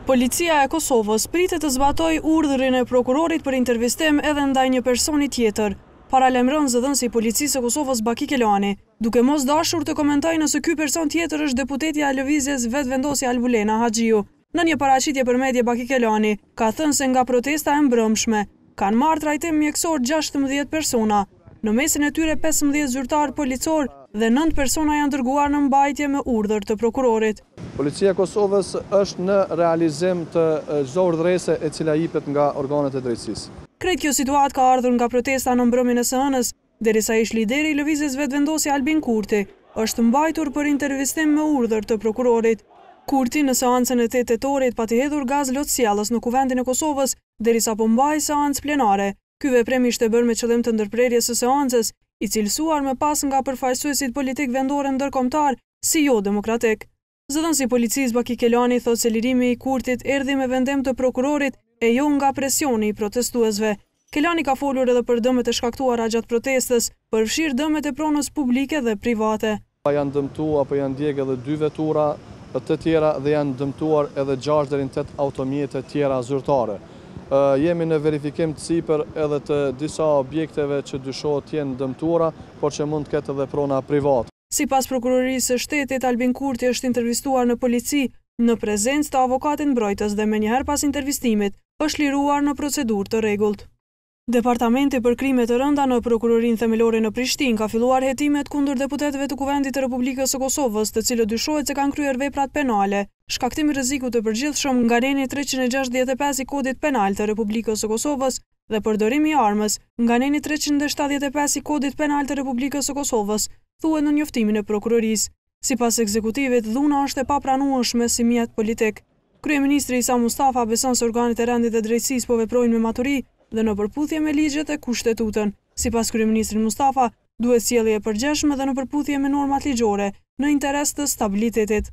Policia e Kosovës pritet të zbatoj urdhrin e prokurorit për intervistim edhe ndaj një personi tjetër, paralajmëron zëdhënësi i Policisë së Kosovës Baki Kelani, duke mos dashur të komentojë nëse ky person tjetër është deputetja e lëvizjes Vetvendosja Albulena Haxhiu. Në një paraqitje për media Baki Kelani ka thënë se nga protesta e mbrëmshme kanë marrë trajtim mjekësor 16 persona, në mesin e tyre 15 zyrtar policor dhe 9 persona janë dërguar në mbajtje me urdhër të prokurorit. Policia e Kosovës është në realizim të çdo urdhrese e cila jepet nga organet e drejtësisë. Krejt kjo situatë ka ardhur nga protesta në mbrëmjen e së hënës, derisa ish lideri i lëvizjes Vetvendosja Albin Kurti është mbajtur për intervistim me urdhër të prokurorit. Kurti në seancën e 8 tetorit pati hedhur gaz lotësjellës në Kuvendin e Kosovës, derisa po mbaj seancë plenare. Ky veprim ishte bërë me qëllim të ndërprerjes së seancës, i cilësuar më pas nga përfaqësuesit politik vendor ndërkombëtar si jo demokratik. Zëdhënësi i Policisë Baki Kelani thotë se lirimi i Kurtit erdhi me vendim të prokurorit e jo nga presioni i protestuesve. Kelani ka folur edhe për dëmet e shkaktuara gjatë protestës, përfshirë dëmet e pronës publike dhe private. Janë dëmtuar apo janë djegë edhe 2 vetura të tjera dhe janë dëmtuar edhe 6 deri në 8 automjete tjera zyrtare. Jemi në verifikim të sipër edhe të disa objekteve që dyshohet të jenë dëmtuara, por që mund të ketë edhe prona private. Sipas prokurorisë së shtetit, Albin Kurti është intervistuar në polici në prezencë të avokatit mbrojtës dhe menjëherë pas intervistimit është liruar në procedurë të rregullt. Departamenti për krime të rënda në prokurorinë themelore në Prishtinë ka filluar hetimet kundër deputetëve të Kuvendit të Republikës së Kosovës, të cilët dyshohet se kanë kryer veprat penale, shkaktim i rrezikut të përgjithshëm nga neni 365 i Kodit Penal të Republikës së Kosovës dhe përdorimi i armës nga neni 375 i Kodit Penal të Republikës së Kosovës, thuhet në njoftimin e prokurorisë. Sipas ekzekutivit, dhuna është e papranueshme si mjet politik. Kryeministri Isa Mustafa beson se organet e rendit dhe drejtësisë po veprojnë me maturi dhe në përputhje me ligjet e kushtetutën. Sipas kryeministrit Mustafa, duhet sjellje e përgjithshme dhe në përputhje me normat ligjore, në interes të stabilitetit.